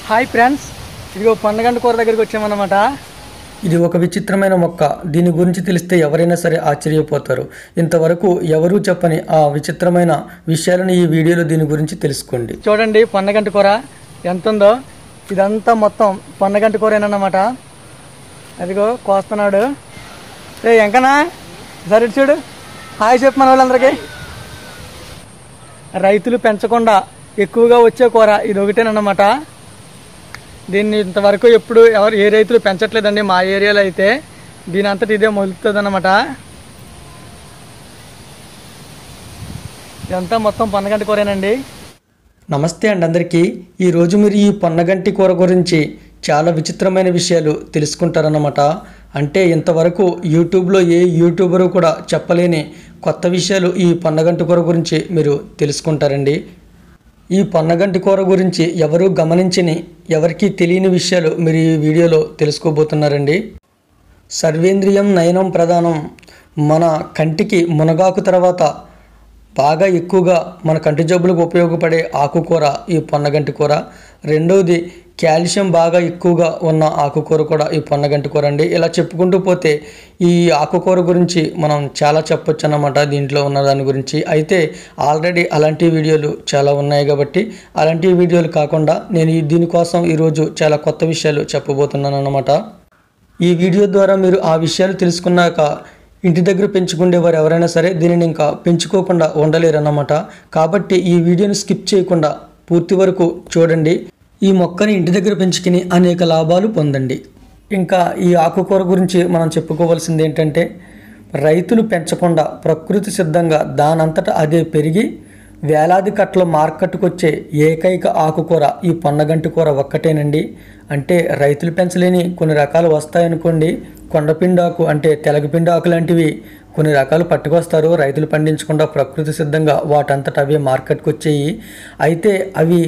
Hi friends, ఇదిగో పండుగంట కూర దగ్గరికి వచ్చామన్నమాట. ఇది ఒక విచిత్రమైన మొక్క. దీని గురించి తెలిస్తే ఎవరైనా సరే ఆశ్చర్యపోతారు. ఇంతవరకు ఎవరూ చెప్పని ఆ విచిత్రమైన విషయాలను ఈ వీడియోలో దీని గురించి తెలుసుకోండి. చూడండి పండుగంట కూర ఎంత ఉందో. ఇదంతా మొత్తం పండుగంట కూరేనన్నమాట. అదిగో కోస్తున్నాడు. ఎంకనా సరే చూడు, హాయ్ చెప్పు మన వాళ్ళందరికీ. రైతులు పెంచకుండా ఎక్కువగా వచ్చే కూర ఇది ఒకటేనన్నమాట. దీన్ని ఇంతవరకు ఎప్పుడు ఏ రైతులు పెంచట్లేదండి మా ఏరియాలో అయితే. దీని అంతటి ఇదే మొలుస్తుంది అన్నమాట. ఇదంతా మొత్తం పొన్నగంటి కూరేనండి. నమస్తే అండి అందరికీ. ఈరోజు మీరు ఈ పొన్నగంటి కూర గురించి చాలా విచిత్రమైన విషయాలు తెలుసుకుంటారన్నమాట. అంటే ఇంతవరకు యూట్యూబ్లో ఏ యూట్యూబరు కూడా చెప్పలేని కొత్త విషయాలు ఈ పొన్నగంటి కూర గురించి మీరు తెలుసుకుంటారండి. ఈ పొన్నగంటి కూర గురించి ఎవరూ గమనించని, ఎవరికీ తెలియని విషయాలు మీరు ఈ వీడియోలో తెలుసుకోబోతున్నారండి. సర్వేంద్రియం నయనం ప్రధానం. మన కంటికి మునగాకు తర్వాత బాగా ఎక్కువగా మన కంటి జబ్బులకు ఉపయోగపడే ఆకుకూర ఈ పొన్నగంటి కూర. రెండవది కాల్షియం బాగా ఎక్కువగా ఉన్న ఆకుకూర కూడా ఈ పొన్నగంటి కూర అండి. ఇలా చెప్పుకుంటూ పోతే ఈ ఆకుకూర గురించి మనం చాలా చెప్పొచ్చు అన్నమాట దీంట్లో ఉన్న దాని గురించి. అయితే ఆల్రెడీ అలాంటి వీడియోలు చాలా ఉన్నాయి కాబట్టి అలాంటి వీడియోలు కాకుండా నేను దీనికోసం ఈరోజు చాలా కొత్త విషయాలు చెప్పబోతున్నాను అన్నమాట. ఈ వీడియో ద్వారా మీరు ఆ విషయాలు తెలుసుకున్నాక ఇంటి దగ్గర పెంచుకునేవారు ఎవరైనా సరే దీనిని ఇంకా పెంచుకోకుండా ఉండలేరన్నమాట. కాబట్టి ఈ వీడియోని స్కిప్ చేయకుండా పూర్తి వరకు చూడండి. ఈ మొక్కని ఇంటి దగ్గర పెంచుకుని అనేక లాభాలు పొందండి. ఇంకా ఈ ఆకుకూర గురించి మనం చెప్పుకోవాల్సింది ఏంటంటే, రైతులు పెంచకుండా ప్రకృతి సిద్ధంగా దానంతటా అదే పెరిగి వేలాది కట్టలు మార్కెట్కు వచ్చే ఏకైక ఆకుకూర ఈ పొన్నగంటి కూర ఒక్కటేనండి. అంటే రైతులు పెంచలేని కొన్ని రకాలు వస్తాయనుకోండి. కొండపిండాకు అంటే తెలగపిండాకు లాంటివి కొన్ని రకాలు పట్టుకొస్తారు. రైతులు పండించకుండా ప్రకృతి సిద్ధంగా వాటంతటా అవే మార్కెట్కి వచ్చేయి. అయితే అవి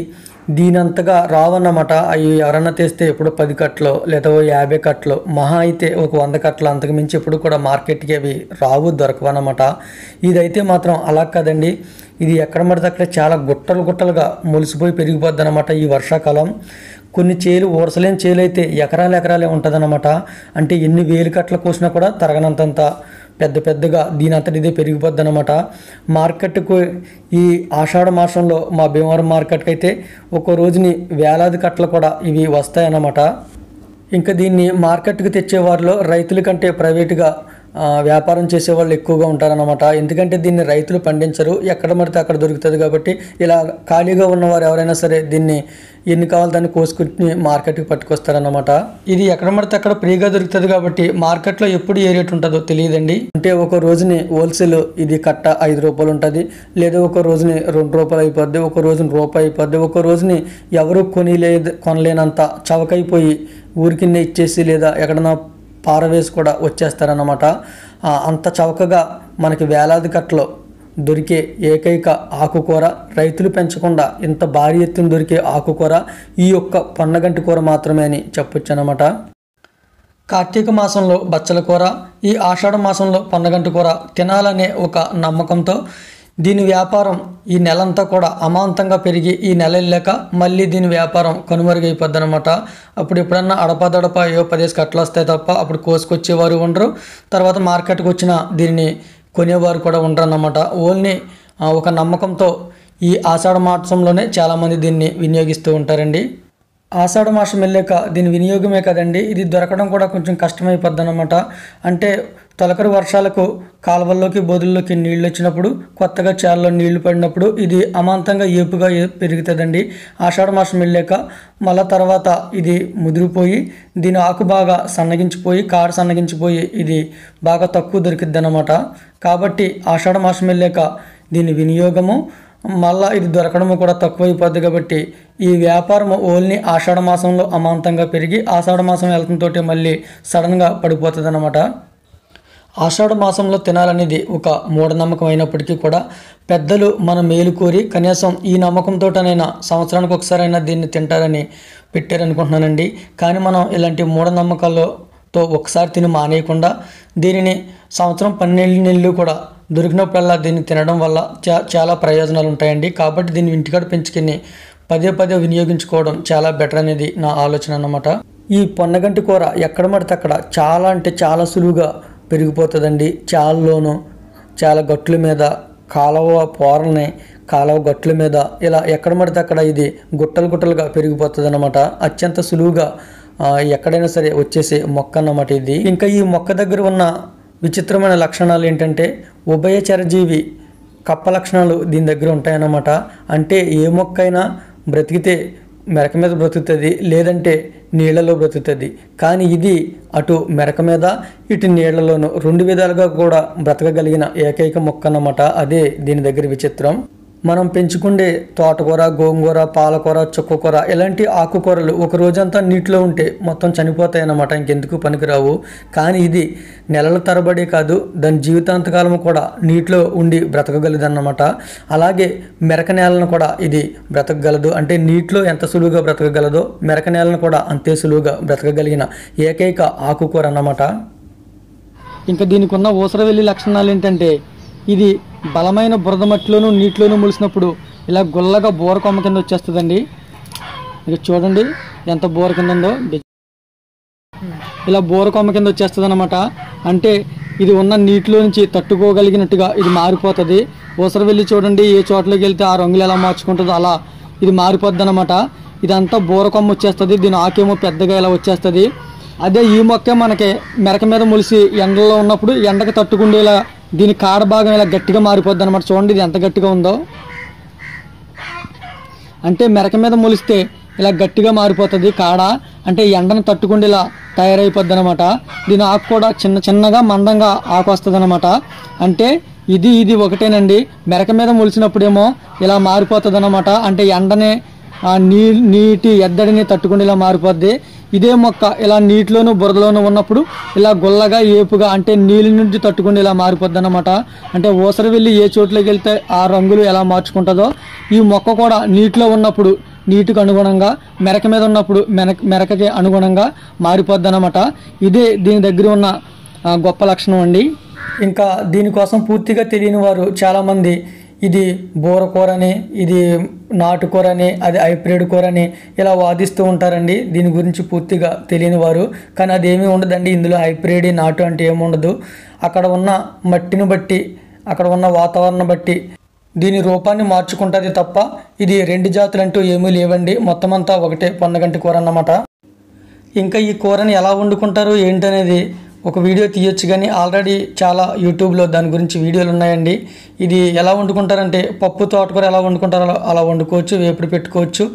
దీనంతగా రావన్నమాట. అవి ఎవరన్నా తెస్తే ఎప్పుడు 10 కట్టలు లేదా 50 కట్టలు, మహా అయితే ఒక 100 కట్టలు, అంతకుమించి ఎప్పుడు కూడా మార్కెట్కి అవి రావు, దొరకవన్నమాట. ఇదైతే మాత్రం అలా కాదండి. ఇది ఎక్కడ పడితే అక్కడ చాలా గుట్టలు గుట్టలుగా మొలిసిపోయి పెరిగిపోద్ది అనమాట. ఈ వర్షాకాలం కొన్ని చేలు ఊరసలేని చేలు అయితే ఎకరాలే ఉంటుందన్నమాట. అంటే ఎన్ని వేలు కట్టలు కోసినా కూడా తరగనంతంత పెద్ద పెద్దగా దీని అంతటి ఇదే పెరిగిపోద్ది అనమాట. మార్కెట్కు ఈ ఆషాఢ మాసంలో మా భీమవరం మార్కెట్కి అయితే ఒక రోజుని వేలాది కట్టలు కూడా ఇవి వస్తాయన్నమాట. ఇంకా దీన్ని మార్కెట్కి తెచ్చేవారిలో రైతుల కంటే ప్రైవేటుగా వ్యాపారం చేసేవాళ్ళు ఎక్కువగా ఉంటారన్నమాట. ఎందుకంటే దీన్ని రైతులు పండించరు, ఎక్కడ పడితే అక్కడ దొరుకుతుంది కాబట్టి. ఇలా ఖాళీగా ఉన్నవారు ఎవరైనా సరే దీన్ని ఎన్ని కావాలి దాన్ని కోసుకుని మార్కెట్కి పట్టుకొస్తారన్నమాట. ఇది ఎక్కడ పడితే అక్కడ ఫ్రీగా దొరుకుతుంది కాబట్టి మార్కెట్లో ఎప్పుడు ఏ రేటు ఉంటుందో తెలియదండి. అంటే ఒక రోజుని హోల్సేల్ ఇది కట్ట 5 రూపాయలు ఉంటుంది, లేదా ఒక రోజుని 2 రూపాయలు అయిపోద్ది, ఒక రోజుని రూపాయి అయిపోద్ది, ఒక రోజుని ఎవరు కొనలేనంత చవకైపోయి ఊరికిన్నే ఇచ్చేసి లేదా ఎక్కడన్నా పారవేసి కూడా వచ్చేస్తారన్నమాట. అంత చౌకగా మనకి వేలాది కట్టలో దొరికే ఏకైక ఆకుకూర, రైతులు పెంచకుండా ఇంత భారీ ఎత్తున దొరికే ఆకుకూర ఈ యొక్క పొన్నగంటి కూర మాత్రమే అని చెప్పొచ్చు అన్నమాట. కార్తీక మాసంలో బచ్చల కూర, ఈ ఆషాఢ మాసంలో పొన్నగంటి కూర తినాలనే ఒక నమ్మకంతో దీని వ్యాపారం ఈ నెలంతా కూడా అమాంతంగా పెరిగి ఈ నెల వెళ్ళాక మళ్ళీ దీని వ్యాపారం కనుమరుగైపోద్ది అనమాట. అప్పుడు ఎప్పుడన్నా అడపదడప 10 కట్టలు వస్తాయి తప్ప అప్పుడు కోసుకొచ్చేవారు ఉండరు. తర్వాత మార్కెట్కి వచ్చిన దీనిని కొనేవారు కూడా ఉండరు అన్నమాట. ఓన్లీ ఒక నమ్మకంతో ఈ ఆషాఢ మాసంలోనే చాలామంది దీన్ని వినియోగిస్తూ ఉంటారండి. ఆషాఢ మాసం వెళ్ళాక దీని వినియోగమే కదండి, ఇది దొరకడం కూడా కొంచెం కష్టమైపోద్ది అనమాట. అంటే తొలకరి వర్షాలకు కాలువల్లోకి బోధుల్లోకి నీళ్ళు వచ్చినప్పుడు, కొత్తగా చేలలో నీళ్లు పడినప్పుడు ఇది అమాంతంగా ఏపుగా పెరుగుతుందండి. ఆషాఢ మాసం వెళ్ళాక మళ్ళా తర్వాత ఇది ముదిరిపోయి దీని ఆకు బాగా సన్నగించిపోయి, కాడ సన్నగించిపోయి ఇది బాగా తక్కువ దొరికిద్ది అనమాట. కాబట్టి ఆషాఢ మాసం వెళ్ళాక దీని వినియోగము మళ్ళీ ఇది దొరకడము కూడా తక్కువైపోద్ది. కాబట్టి ఈ వ్యాపారం ఓన్లీ ఆషాఢ మాసంలో అమాంతంగా పెరిగి ఆషాఢ మాసం వెళ్తుంతో మళ్ళీ సడన్గా పడిపోతుంది అనమాట. ఆషాఢ మాసంలో తినాలనేది ఒక మూఢనమ్మకం అయినప్పటికీ కూడా పెద్దలు మన మేలు కోరి కనీసం ఈ నమ్మకంతోటనైనా సంవత్సరానికి ఒకసారైనా దీన్ని తింటారని పెట్టారనుకుంటున్నానండి. కానీ మనం ఇలాంటి మూఢనమ్మకాలతో ఒకసారి తిని మానేయకుండా దీనిని సంవత్సరం 12 నెలలు కూడా దొరికినప్పుడల్లా దీన్ని తినడం వల్ల చాలా ప్రయోజనాలు ఉంటాయండి. కాబట్టి దీన్ని ఇంటికాడ పెంచుకుని పదే పదే వినియోగించుకోవడం చాలా బెటర్ అనేది నా ఆలోచన అన్నమాట. ఈ పొన్నగంటి కూర ఎక్కడ పడితే అక్కడ చాలా అంటే చాలా సులువుగా పెరిగిపోతుందండి. చాలలోను చాలా గట్ల మీద, కాలువ పోరల్ని కాలువ గట్ల మీద ఇలా ఎక్కడ పడితే అక్కడ ఇది గుట్టలు గుట్టలుగా పెరిగిపోతుంది అన్నమాట. అత్యంత సులువుగా ఎక్కడైనా సరే వచ్చేసే మొక్క అన్నమాట ఇది. ఇంకా ఈ మొక్క దగ్గర ఉన్న విచిత్రమైన లక్షణాలు ఏంటంటే ఉభయచరజీవి కప్ప లక్షణాలు దీని దగ్గర ఉంటాయన్నమాట. అంటే ఏ మొక్క అయినా బ్రతికితే మెరక మీద బ్రతుకుతుంది, లేదంటే నీళ్లలో బ్రతుకుతుంది. కానీ ఇది అటు మెరక మీద ఇటు నీళ్లలోనూ 2 విధాలుగా కూడా బ్రతకగలిగిన ఏకైక మొక్క అన్నమాట. అదే దీని దగ్గర విచిత్రం. మనం పెంచుకుండే తోటకూర, గోంగూర, పాలకూర, చుక్కకూర ఇలాంటి ఆకుకూరలు ఒక రోజంతా నీటిలో ఉంటే మొత్తం చనిపోతాయి అన్నమాట, ఇంకెందుకు పనికిరావు. కానీ ఇది నెలల తరబడి కాదు, దాని జీవితాంతకాలం కూడా నీటిలో ఉండి బ్రతకగలదు అన్నమాట. అలాగే మెరక నేలను కూడా ఇది బ్రతకగలదు. అంటే నీటిలో ఎంత సులువుగా బ్రతకగలదో మెరక నేలను కూడా అంతే సులువుగా బ్రతకగలిగిన ఏకైక ఆకుకూర అన్నమాట. ఇంకా దీనికి ఉన్న ఊసరవెల్లి లక్షణాలు ఏంటంటే ఇది బలమైన బురద మట్టిలోనూ నీటిలోనూ ములిసినప్పుడు ఇలా గుల్లగా బోర కొమ్మ కింద వచ్చేస్తుందండి. ఇక చూడండి ఎంత బోర కింద ఉందో, ఇలా బోర కొమ్మ కింద వచ్చేస్తుంది అనమాట. అంటే ఇది ఉన్న నీటిలో నుంచి తట్టుకోగలిగినట్టుగా ఇది మారిపోతుంది. ఊసరవెల్లి చూడండి ఏ చోట్లోకి వెళ్తే ఆ రంగులు ఎలా మార్చుకుంటుందో అలా ఇది మారిపోద్ది అనమాట. ఇదంతా బోర కొమ్మ వచ్చేస్తుంది, దీని ఆకేమో పెద్దగా ఇలా వచ్చేస్తుంది. అదే ఈ మొక్క మనకి మెరక మీద ములిసి ఎండలో ఉన్నప్పుడు ఎండకు తట్టుకుండేలా దీని కాడ భాగం ఇలా గట్టిగా మారిపోద్ది అనమాట. చూడండి ఇది ఎంత గట్టిగా ఉందో. అంటే మెరక మీద మొలిస్తే ఇలా గట్టిగా మారిపోతుంది కాడ, అంటే ఎండను తట్టుకుండేలా తయారైపోద్ది అనమాట. దీని ఆకు కూడా చిన్న చిన్నగా మందంగా ఆకు వస్తుంది అనమాట. అంటే ఇది ఒకటేనండి. మెరక మీద మొలిసినప్పుడేమో ఇలా మారిపోతుంది అనమాట. అంటే ఎండనే నీటి ఎద్దడిని తట్టుకుండేలా మారిపోద్ది. ఇదే మొక్క ఇలా నీటిలోనూ బురదలోనూ ఉన్నప్పుడు ఇలా గుల్లగా ఏపుగా అంటే నీళ్ళ నుంచి తట్టుకుండేలా మారిపోద్ది అనమాట. అంటే ఊసరవెల్లి ఏ చోట్లోకి వెళ్తే ఆ రంగులు ఎలా మార్చుకుంటుందో ఈ మొక్క కూడా నీటిలో ఉన్నప్పుడు నీటికి అనుగుణంగా, మెరక మీద ఉన్నప్పుడు మెరకకి అనుగుణంగా మారిపోద్ది అనమాట. ఇదే దీని దగ్గర ఉన్న గొప్ప లక్షణం అండి. ఇంకా దీనికోసం పూర్తిగా తెలియని వారు చాలామంది ఇది బోరకూర అని, ఇది నాటుకూర అని, అది హైబ్రిడ్ కూర అని ఇలా వాదిస్తూ ఉంటారండి. దీని గురించి పూర్తిగా తెలియని వారు. కానీ అదేమీ ఉండదండి. ఇందులో హైబ్రిడ్ నాటు అంటే ఏముండదు. అక్కడ ఉన్న మట్టిని బట్టి, అక్కడ ఉన్న వాతావరణం బట్టి దీని రూపాన్ని మార్చుకుంటుంది తప్ప ఇది 2 జాతులు అంటూ ఏమీ లేవండి. మొత్తం అంతా ఒకటే పొన్నగంటి కూర అన్నమాట. ఇంకా ఈ కూరని ఎలా వండుకుంటారు ఏంటనేది ఒక వీడియో తీయొచ్చు, కానీ ఆల్రెడీ చాలా యూట్యూబ్లో దాని గురించి వీడియోలు ఉన్నాయండి. ఇది ఎలా వండుకుంటారంటే పప్పు తోటకూర ఎలా వండుకుంటారో అలా వండుకోవచ్చు, వేపుడు పెట్టుకోవచ్చు.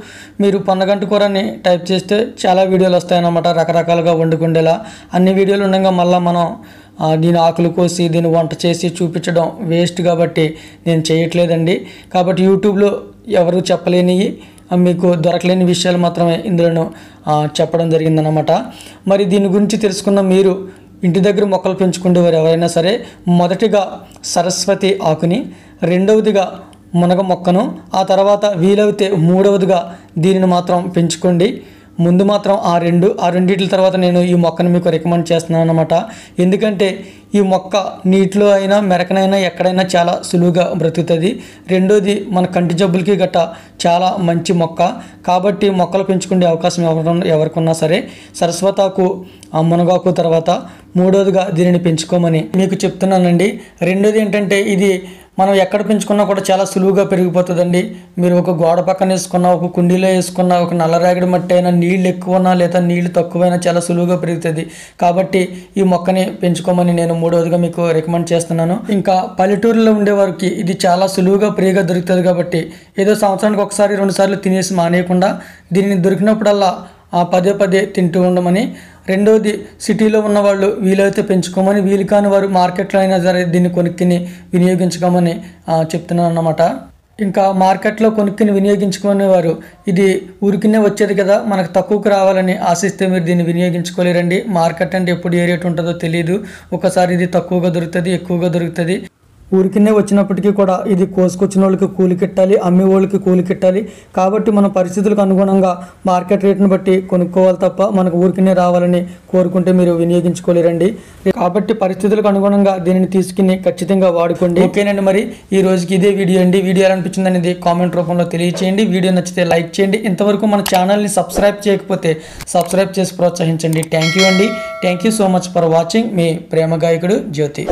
మీరు పొన్నగంటి కూరని టైప్ చేస్తే చాలా వీడియోలు వస్తాయన్నమాట రకరకాలుగా వండుకుండేలా. అన్ని వీడియోలు ఉండగా మళ్ళీ మనం దీని ఆకులు కోసి దీన్ని వంట చేసి చూపించడం వేస్ట్ కాబట్టి నేను చేయట్లేదండి. కాబట్టి యూట్యూబ్లో ఎవరు చెప్పలేనివి, మీకు దొరకలేని విషయాలు మాత్రమే ఇందులో చెప్పడం జరిగిందనమాట. మరి దీని గురించి తెలుసుకున్న మీరు ఇంటి దగ్గర మొక్కలు పెంచుకునేవారు ఎవరైనా సరే మొదటిగా సరస్వతి ఆకుని, రెండవదిగా మునగ మొక్కను, ఆ తర్వాత వీలైతే మూడవదిగా దీనిని మాత్రం పెంచుకోండి. ముందు మాత్రం ఆ రెండిట్ల తర్వాత నేను ఈ మొక్కను మీకు రికమెండ్ చేస్తున్నాను అనమాట. ఎందుకంటే ఈ మొక్క నీటిలో అయినా మెరకనైనా ఎక్కడైనా చాలా సులువుగా బ్రతుకుతుంది. రెండోది మన కంటి జబ్బులకి గట్ట చాలా మంచి మొక్క. కాబట్టి మొక్కలు పెంచుకునే అవకాశం ఎవరికున్నా సరే సరస్వతాకు, మునగాకు తర్వాత మూడోదిగా దీనిని పెంచుకోమని మీకు చెప్తున్నానండి. రెండోది ఏంటంటే ఇది మనం ఎక్కడ పెంచుకున్నా కూడా చాలా సులువుగా పెరిగిపోతుందండి. మీరు ఒక గోడ పక్కన వేసుకున్నా, ఒక కుండీలో వేసుకున్నా, ఒక నల్లరేగడి మట్టి అయినా, నీళ్ళు ఎక్కువన్నా లేదా నీళ్ళు తక్కువైనా చాలా సులువుగా పెరుగుతుంది. కాబట్టి ఈ మొక్కని పెంచుకోమని నేను మూడవదిగా మీకు రికమెండ్ చేస్తున్నాను. ఇంకా పల్లెటూరులో ఉండేవారికి ఇది చాలా సులువుగా ఫ్రీగా దొరుకుతుంది. కాబట్టి ఏదో సంవత్సరానికి ఒకసారి 2 సార్లు తినేసి మానేయకుండా దీనిని దొరికినప్పుడల్లా పదే పదే తింటూ ఉండమని. రెండోది సిటీలో ఉన్నవాళ్ళు వీలైతే పెంచుకోమని, వీలు కాని వారు మార్కెట్లో అయినా సరే దీన్ని కొనుక్కిని వినియోగించుకోమని చెప్తున్నాను అన్నమాట. ఇంకా మార్కెట్లో కొనుక్కిని వినియోగించుకునేవారు ఇది ఊరికినే వచ్చేది కదా, మనకు తక్కువకు రావాలని ఆశిస్తే మీరు దీన్ని వినియోగించుకోలేరండి. మార్కెట్ అంటే ఎప్పుడు ఏ రేటు ఉంటుందో తెలియదు. ఒకసారి ఇది తక్కువగా దొరుకుతుంది, ఎక్కువగా దొరుకుతుంది. ఊరికినే వచ్చినప్పటికీ కూడా ఇది కోసుకొచ్చిన వాళ్ళకి కూలి కిట్టాలి, అమ్మే వాళ్ళకి కూలి కిట్టాలి. కాబట్టి మన పరిస్థితులకు అనుగుణంగా మార్కెట్ రేట్ను బట్టి కొనుక్కోవాలి తప్ప మనకు ఊరికినే రావాలని కోరుకుంటే మీరు వినియోగించుకోలేరండి. కాబట్టి పరిస్థితులకు అనుగుణంగా దీనిని తీసుకుని ఖచ్చితంగా వాడుకోండి. ఓకేనండి, మరి ఈ రోజుకి ఇదే వీడియో అండి. వీడియో ఎలా అనిపించింది అనేది కామెంట్ రూపంలో తెలియచేయండి. వీడియో నచ్చితే లైక్ చేయండి. ఇంతవరకు మన ఛానల్ని సబ్స్క్రైబ్ చేయకపోతే సబ్స్క్రైబ్ చేసి ప్రోత్సహించండి. థ్యాంక్ యూ అండి. Thank you so much for watching. మీ ప్రేమ గాయకుడు జ్యోతి.